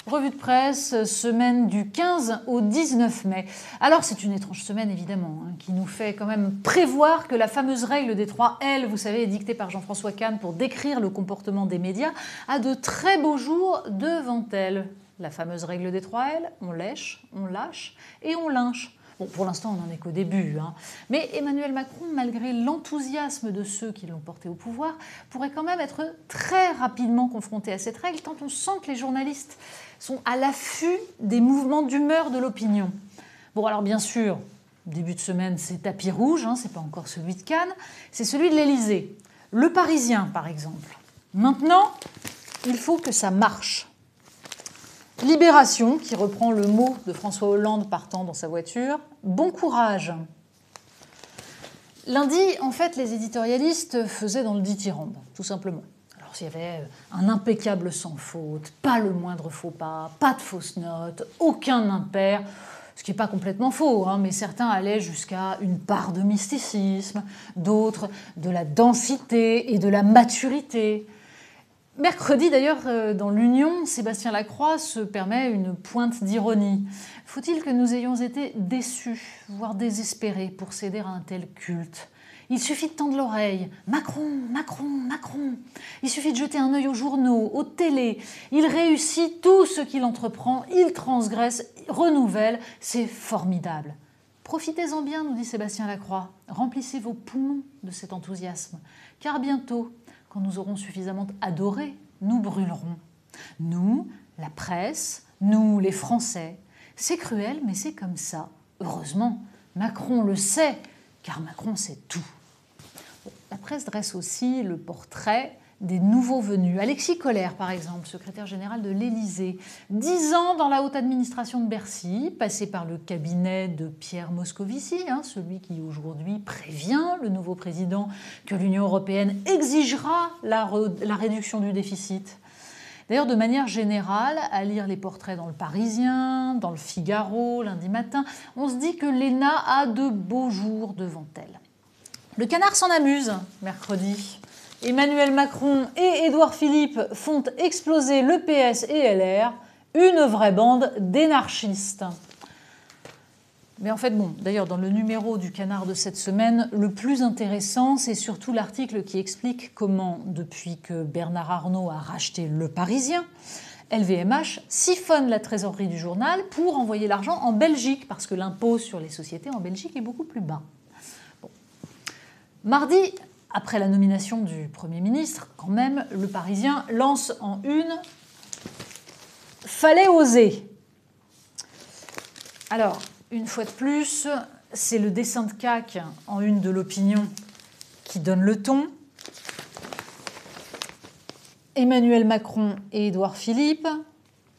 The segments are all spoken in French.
Revue de presse, semaine du 15 au 19 mai. Alors c'est une étrange semaine évidemment, qui nous fait quand même prévoir que la fameuse règle des 3 L, vous savez, dictée par Jean-François Kahn pour décrire le comportement des médias, a de très beaux jours devant elle. La fameuse règle des 3 L, on lèche, on lâche et on lynche. Bon, pour l'instant, on n'en est qu'au début. Mais Emmanuel Macron, malgré l'enthousiasme de ceux qui l'ont porté au pouvoir, pourrait quand même être très rapidement confronté à cette règle, tant on sent que les journalistes sont à l'affût des mouvements d'humeur de l'opinion. Bon, alors bien sûr, début de semaine, c'est tapis rouge, c'est pas encore celui de Cannes, c'est celui de l'Élysée. Le Parisien, par exemple. Maintenant, il faut que ça marche. Libération, qui reprend le mot de François Hollande partant dans sa voiture. Bon courage. Lundi, en fait, les éditorialistes faisaient dans le dithyrambe, tout simplement. Alors, il y avait un impeccable sans faute, pas le moindre faux pas de fausses notes, aucun impair, ce qui n'est pas complètement faux, mais certains allaient jusqu'à une part de mysticisme, d'autres de la densité et de la maturité. Mercredi, d'ailleurs, dans l'Union, Sébastien Lacroix se permet une pointe d'ironie. Faut-il que nous ayons été déçus, voire désespérés, pour céder à un tel culte ? Il suffit de tendre l'oreille. Macron, Macron, Macron. Il suffit de jeter un œil aux journaux, aux télés. Il réussit tout ce qu'il entreprend, il transgresse, renouvelle. C'est formidable. Profitez-en bien, nous dit Sébastien Lacroix. Remplissez vos poumons de cet enthousiasme. Car bientôt, quand nous aurons suffisamment adoré, nous brûlerons. Nous, la presse, nous, les Français. C'est cruel, mais c'est comme ça. Heureusement, Macron le sait, car Macron sait tout. La presse dresse aussi le portrait des nouveaux venus. Alexis Collère, par exemple, secrétaire général de l'Élysée, 10 ans dans la haute administration de Bercy, passé par le cabinet de Pierre Moscovici, celui qui aujourd'hui prévient le nouveau président que l'Union européenne exigera la réduction du déficit. D'ailleurs, de manière générale, à lire les portraits dans le Parisien, dans le Figaro, lundi matin, on se dit que l'ENA a de beaux jours devant elle. Le Canard s'en amuse, mercredi. Emmanuel Macron et Édouard Philippe font exploser le PS et LR, une vraie bande d'énarchistes. Mais en fait, d'ailleurs, dans le numéro du Canard de cette semaine, le plus intéressant, c'est surtout l'article qui explique comment, depuis que Bernard Arnault a racheté Le Parisien, LVMH siphonne la trésorerie du journal pour envoyer l'argent en Belgique, parce que l'impôt sur les sociétés en Belgique est beaucoup plus bas. Mardi, après la nomination du Premier ministre, quand même, Le Parisien lance en une « Fallait oser ». Alors, une fois de plus, c'est le dessin de CAQ en une de l'Opinion qui donne le ton. Emmanuel Macron et Édouard Philippe,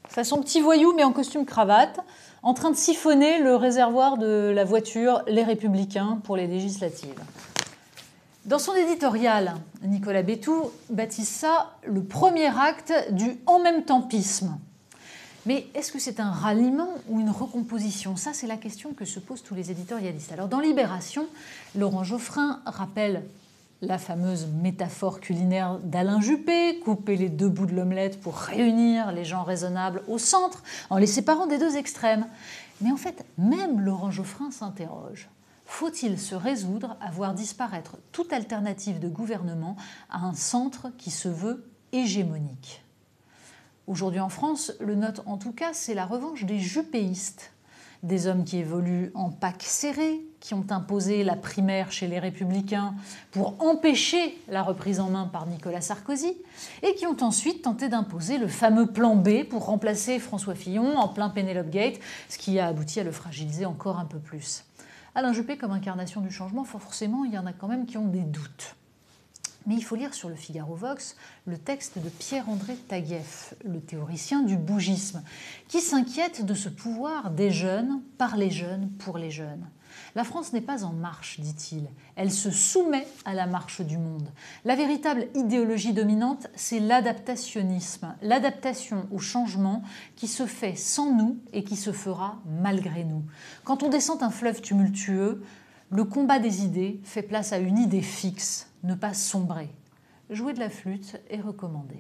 façon petit voyou mais en costume cravate, en train de siphonner le réservoir de la voiture Les Républicains pour les législatives. Dans son éditorial, Nicolas Bétou baptise ça le premier acte du « en même tempisme ». Mais est-ce que c'est un ralliement ou une recomposition ? Ça, c'est la question que se posent tous les éditorialistes. Alors, dans Libération, Laurent Geoffrin rappelle la fameuse métaphore culinaire d'Alain Juppé, couper les deux bouts de l'omelette pour réunir les gens raisonnables au centre, en les séparant des deux extrêmes. Mais en fait, même Laurent Geoffrin s'interroge. Faut-il se résoudre à voir disparaître toute alternative de gouvernement à un centre qui se veut hégémonique ? Aujourd'hui en France, le note en tout cas, c'est la revanche des juppéistes. Des hommes qui évoluent en pack serré, qui ont imposé la primaire chez les Républicains pour empêcher la reprise en main par Nicolas Sarkozy et qui ont ensuite tenté d'imposer le fameux plan B pour remplacer François Fillon en plein Penelope Gate, ce qui a abouti à le fragiliser encore un peu plus. Alain Juppé, comme incarnation du changement, forcément, il y en a quand même qui ont des doutes. Mais il faut lire sur le Figaro Vox le texte de Pierre-André Taguieff, le théoricien du bougisme, qui s'inquiète de ce pouvoir des jeunes, par les jeunes, pour les jeunes. La France n'est pas en marche, dit-il. Elle se soumet à la marche du monde. La véritable idéologie dominante, c'est l'adaptationnisme, l'adaptation au changement qui se fait sans nous et qui se fera malgré nous. Quand on descend un fleuve tumultueux, le combat des idées fait place à une idée fixe, ne pas sombrer. Jouer de la flûte est recommandé.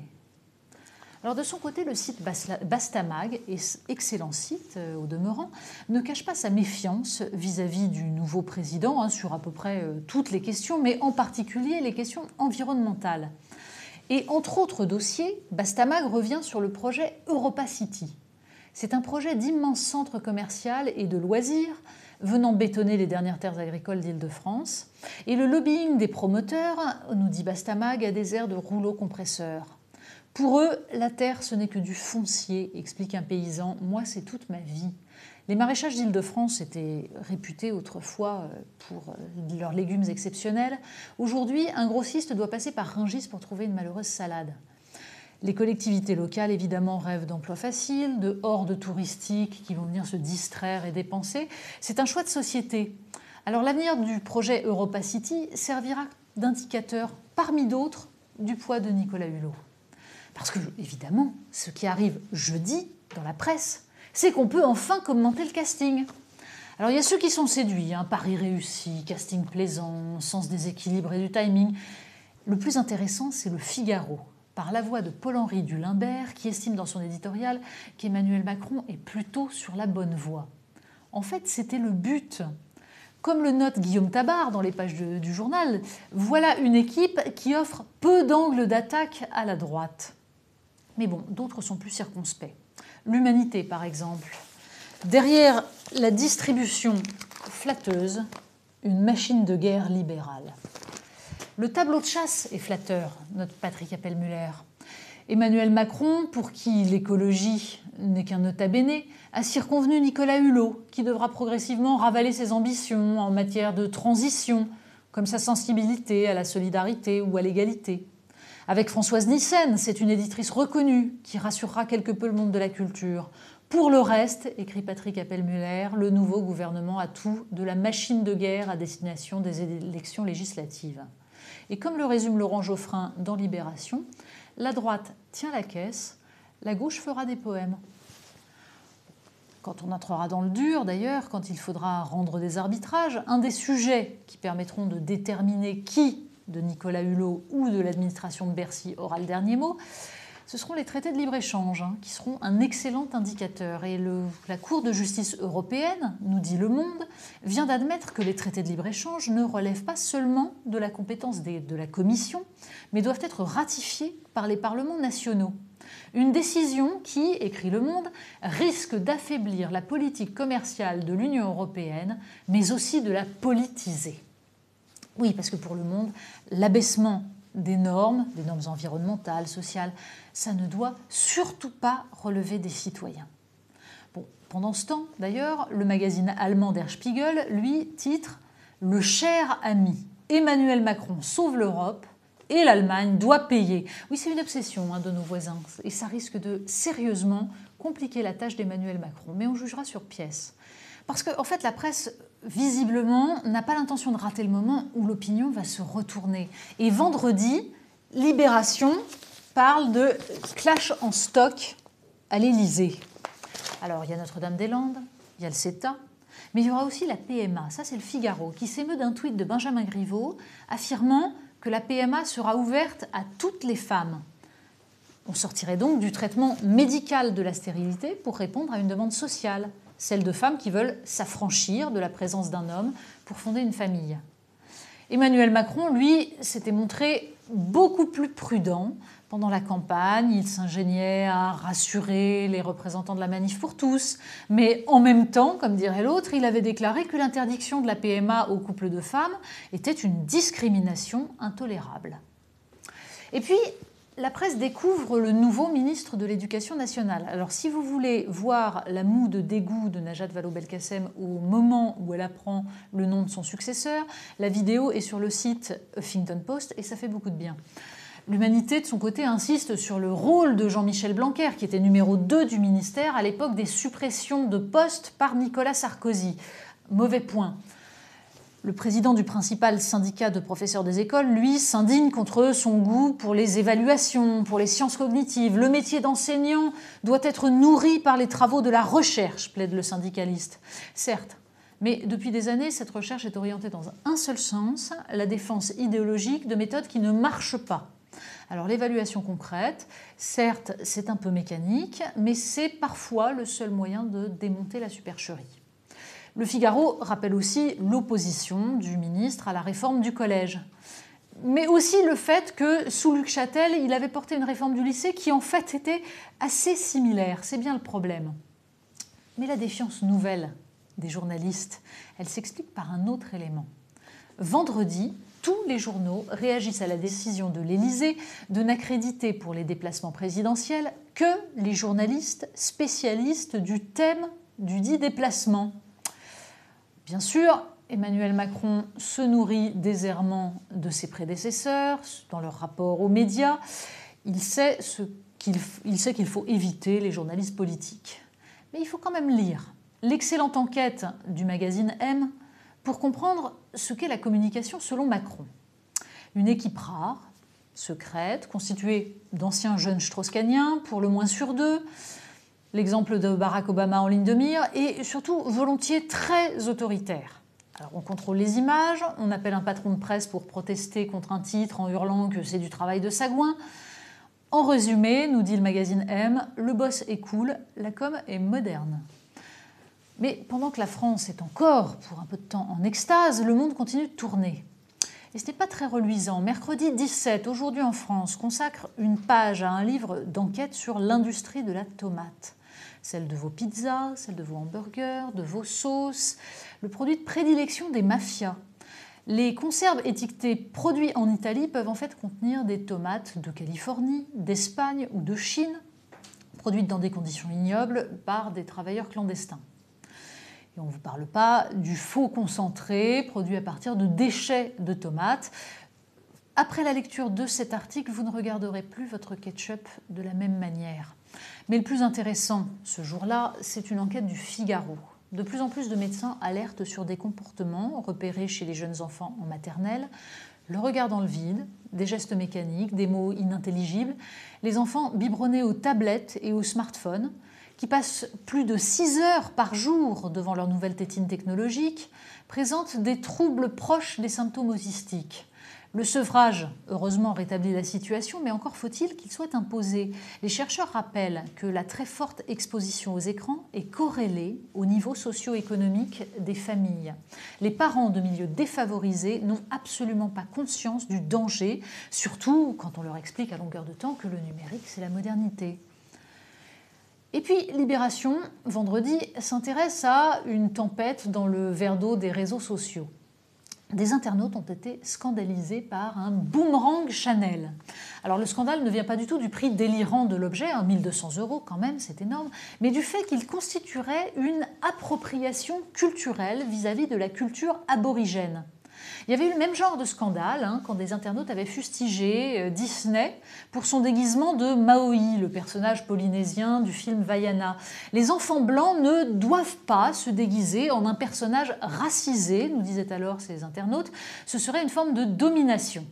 Alors de son côté, le site Bastamag, excellent site au demeurant, ne cache pas sa méfiance vis-à-vis du nouveau président sur à peu près toutes les questions, mais en particulier les questions environnementales. Et entre autres dossiers, Bastamag revient sur le projet Europa City. C'est un projet d'immense centre commercial et de loisirs venant bétonner les dernières terres agricoles d'Île-de-France. Et le lobbying des promoteurs, nous dit Bastamag, a des airs de rouleau compresseur. Pour eux, la terre, ce n'est que du foncier, explique un paysan. Moi, c'est toute ma vie. Les maraîchages d'Île-de-France étaient réputés autrefois pour leurs légumes exceptionnels. Aujourd'hui, un grossiste doit passer par Rungis pour trouver une malheureuse salade. Les collectivités locales, évidemment, rêvent d'emplois faciles, de hordes touristiques qui vont venir se distraire et dépenser. C'est un choix de société. Alors l'avenir du projet Europa City servira d'indicateur, parmi d'autres, du poids de Nicolas Hulot. Parce que, évidemment, ce qui arrive jeudi dans la presse, c'est qu'on peut enfin commenter le casting. Alors il y a ceux qui sont séduits, pari réussi, casting plaisant, sens des équilibres et du timing. Le plus intéressant, c'est le Figaro, par la voix de Paul-Henri Dulimbert, qui estime dans son éditorial qu'Emmanuel Macron est plutôt sur la bonne voie. En fait, c'était le but. Comme le note Guillaume Tabar dans les pages du journal, voilà une équipe qui offre peu d'angles d'attaque à la droite. Mais bon, d'autres sont plus circonspects. L'Humanité, par exemple. Derrière la distribution flatteuse, une machine de guerre libérale. Le tableau de chasse est flatteur, note Patrick Appel-Muller. Emmanuel Macron, pour qui l'écologie n'est qu'un nota bene, a circonvenu Nicolas Hulot, qui devra progressivement ravaler ses ambitions en matière de transition, comme sa sensibilité à la solidarité ou à l'égalité. Avec Françoise Nyssen, c'est une éditrice reconnue qui rassurera quelque peu le monde de la culture. Pour le reste, écrit Patrick Appel-Muller, le nouveau gouvernement a tout de la machine de guerre à destination des élections législatives. Et comme le résume Laurent Geoffrin dans Libération, la droite tient la caisse, la gauche fera des poèmes. Quand on entrera dans le dur, d'ailleurs, quand il faudra rendre des arbitrages, un des sujets qui permettront de déterminer qui de Nicolas Hulot ou de l'administration de Bercy aura le dernier mot, ce seront les traités de libre-échange, qui seront un excellent indicateur. Et la Cour de justice européenne, nous dit Le Monde, vient d'admettre que les traités de libre-échange ne relèvent pas seulement de la compétence de la Commission, mais doivent être ratifiés par les parlements nationaux. Une décision qui, écrit Le Monde, risque d'affaiblir la politique commerciale de l'Union européenne, mais aussi de la politiser. Oui, parce que pour Le Monde, l'abaissement des normes environnementales, sociales, ça ne doit surtout pas relever des citoyens. Bon, pendant ce temps, d'ailleurs, le magazine allemand Der Spiegel, lui, titre « Le cher ami, Emmanuel Macron sauve l'Europe et l'Allemagne doit payer ». Oui, c'est une obsession de nos voisins et ça risque de sérieusement compliquer la tâche d'Emmanuel Macron. Mais on jugera sur pièce. Parce qu'en fait, la presse, visiblement, n'a pas l'intention de rater le moment où l'opinion va se retourner. Et vendredi, Libération parle de clash en stock à l'Élysée. Alors, il y a Notre-Dame-des-Landes, il y a le CETA, mais il y aura aussi la PMA. Ça, c'est le Figaro, qui s'émeut d'un tweet de Benjamin Griveaux affirmant que la PMA sera ouverte à toutes les femmes. On sortirait donc du traitement médical de la stérilité pour répondre à une demande sociale, celle de femmes qui veulent s'affranchir de la présence d'un homme pour fonder une famille. Emmanuel Macron, lui, s'était montré beaucoup plus prudent. Pendant la campagne, il s'ingéniait à rassurer les représentants de la Manif pour tous. Mais en même temps, comme dirait l'autre, il avait déclaré que l'interdiction de la PMA aux couples de femmes était une discrimination intolérable. Et puis, la presse découvre le nouveau ministre de l'Éducation nationale. Alors, si vous voulez voir la moue de dégoût de Najat Vallaud-Belkacem au moment où elle apprend le nom de son successeur, la vidéo est sur le site Huffington Post et ça fait beaucoup de bien. L'Humanité, de son côté, insiste sur le rôle de Jean-Michel Blanquer, qui était numéro 2 du ministère à l'époque des suppressions de postes par Nicolas Sarkozy. Mauvais point. Le président du principal syndicat de professeurs des écoles, lui, s'indigne contre son goût pour les évaluations, pour les sciences cognitives. Le métier d'enseignant doit être nourri par les travaux de la recherche, plaide le syndicaliste. Certes, mais depuis des années, cette recherche est orientée dans un seul sens, la défense idéologique de méthodes qui ne marchent pas. Alors l'évaluation concrète, certes c'est un peu mécanique, mais c'est parfois le seul moyen de démonter la supercherie. Le Figaro rappelle aussi l'opposition du ministre à la réforme du collège. Mais aussi le fait que sous Luc Châtel, il avait porté une réforme du lycée qui en fait était assez similaire. C'est bien le problème. Mais la défiance nouvelle des journalistes, elle s'explique par un autre élément. Vendredi, tous les journaux réagissent à la décision de l'Élysée de n'accréditer pour les déplacements présidentiels que les journalistes spécialistes du thème du dit déplacement. Bien sûr, Emmanuel Macron se nourrit des errements de ses prédécesseurs dans leur rapport aux médias. Il sait qu'il faut éviter les journalistes politiques. Mais il faut quand même lire l'excellente enquête du magazine M pour comprendre ce qu'est la communication selon Macron. Une équipe rare, secrète, constituée d'anciens jeunes strauss-kahniens, pour le moins sur deux, l'exemple de Barack Obama en ligne de mire, et surtout volontiers très autoritaire. Alors on contrôle les images, on appelle un patron de presse pour protester contre un titre en hurlant que c'est du travail de sagouin. En résumé, nous dit le magazine M, le boss est cool, la com est moderne. Mais pendant que la France est encore, pour un peu de temps, en extase, le monde continue de tourner. Et ce n'est pas très reluisant. Mercredi 17, Aujourd'hui en France, consacre une page à un livre d'enquête sur l'industrie de la tomate. Celle de vos pizzas, celle de vos hamburgers, de vos sauces, le produit de prédilection des mafias. Les conserves étiquetées produits en Italie peuvent en fait contenir des tomates de Californie, d'Espagne ou de Chine, produites dans des conditions ignobles par des travailleurs clandestins. Et on ne vous parle pas du faux concentré produit à partir de déchets de tomates. Après la lecture de cet article, vous ne regarderez plus votre ketchup de la même manière. Mais le plus intéressant ce jour-là, c'est une enquête du Figaro. De plus en plus de médecins alertent sur des comportements repérés chez les jeunes enfants en maternelle, le regard dans le vide, des gestes mécaniques, des mots inintelligibles, les enfants biberonnés aux tablettes et aux smartphones, qui passent plus de 6 heures par jour devant leur nouvelle tétine technologique, présentent des troubles proches des symptômes autistiques. Le sevrage, heureusement, rétablit la situation, mais encore faut-il qu'il soit imposé. Les chercheurs rappellent que la très forte exposition aux écrans est corrélée au niveau socio-économique des familles. Les parents de milieux défavorisés n'ont absolument pas conscience du danger, surtout quand on leur explique à longueur de temps que le numérique, c'est la modernité. Et puis Libération, vendredi, s'intéresse à une tempête dans le verre d'eau des réseaux sociaux. Des internautes ont été scandalisés par un boomerang Chanel. Alors le scandale ne vient pas du tout du prix délirant de l'objet, 1 200 € quand même, c'est énorme, mais du fait qu'il constituerait une appropriation culturelle vis-à-vis de la culture aborigène. Il y avait eu le même genre de scandale quand des internautes avaient fustigé Disney pour son déguisement de Maui, le personnage polynésien du film Vaiana. Les enfants blancs ne doivent pas se déguiser en un personnage racisé, nous disaient alors ces internautes, ce serait une forme de domination.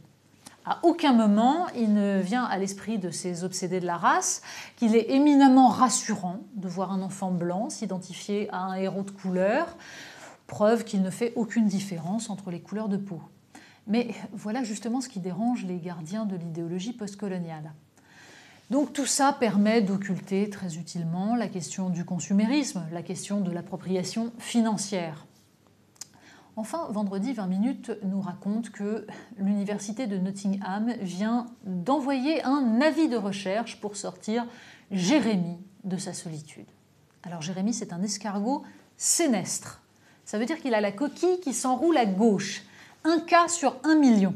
À aucun moment, il ne vient à l'esprit de ces obsédés de la race qu'il est éminemment rassurant de voir un enfant blanc s'identifier à un héros de couleur, preuve qu'il ne fait aucune différence entre les couleurs de peau. Mais voilà justement ce qui dérange les gardiens de l'idéologie postcoloniale. Donc tout ça permet d'occulter très utilement la question du consumérisme, la question de l'appropriation financière. Enfin, vendredi 20 minutes nous raconte que l'université de Nottingham vient d'envoyer un avis de recherche pour sortir Jérémy de sa solitude. Alors Jérémy, c'est un escargot sénestre. Ça veut dire qu'il a la coquille qui s'enroule à gauche, 1 cas sur 1 million.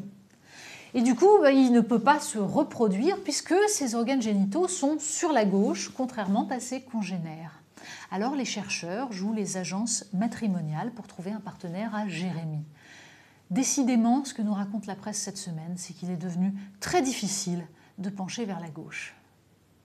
Et du coup, il ne peut pas se reproduire puisque ses organes génitaux sont sur la gauche, contrairement à ses congénères. Alors les chercheurs jouent les agences matrimoniales pour trouver un partenaire à Jérémy. Décidément, ce que nous raconte la presse cette semaine, c'est qu'il est devenu très difficile de pencher vers la gauche.